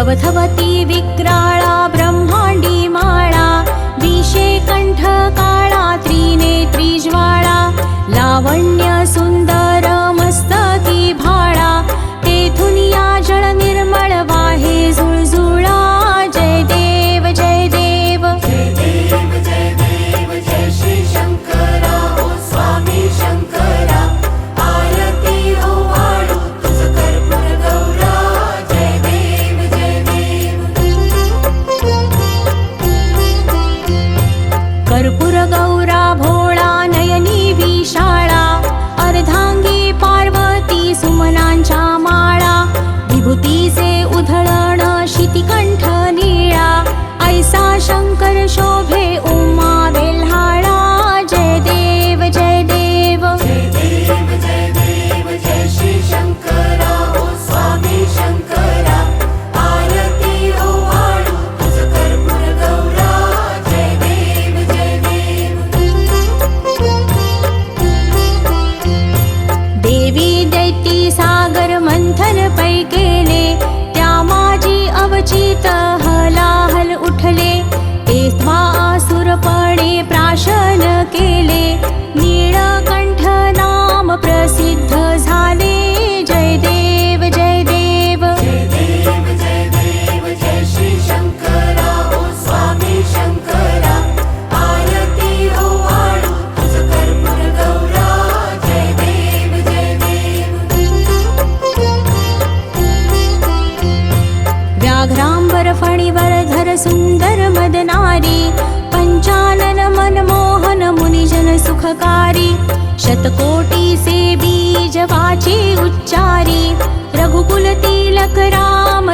प्रवथवती विक्राळा ब्रह्मांडी माळा, विषे कंठ काळा त्रिनेत्री ज्वाळा, लावण्य सुंदर मस्तकी भाळा, तेथून या जळ निर्मळ वाहे झुळझुळा। जय देव जय देव जय देव जय देव जय श्री शंकरा ओ स्वामी शंकरा, आरती ओवाळू तुझ कर्पूर गौरा। जय देव जय देव कर्पूर गौरा भोळा नयनी विशाळा, अर्धांगी पार्वती सुमनांच्या माळा, विभूतीचे उधळण शितिकंठ निळा, ऐसा शंकर शोभे उमा बेल्हाळा। जय देव जय देव जय देव जय देव जय श्री शंकरा ओ स्वामी शंकरा, आरती ओवाळू तुझ कर्पूर गौरा। जय देव जय देव देवी दैती सागर मंथन पै केले, त्या माझी अवचित हलाहल उठले, तेव्हा आसुरपणे प्राशन केले, नीळकंठ नाम प्रसिद्ध झाले। जय देव जय देव जय देव जय देव जय श्री शंकरा ओ स्वामी शंकरा, आरती ओवाळू तुझ कर्पूर गौरा। जय देव जय देव व्याघ्रांबर फणीवर धर सुंदर मदनारी, पंचानन मनमोहन मुनिजन सुखकारी, शतकोटी से बीज वाची उच्चारी, रघुकुल तिलक राम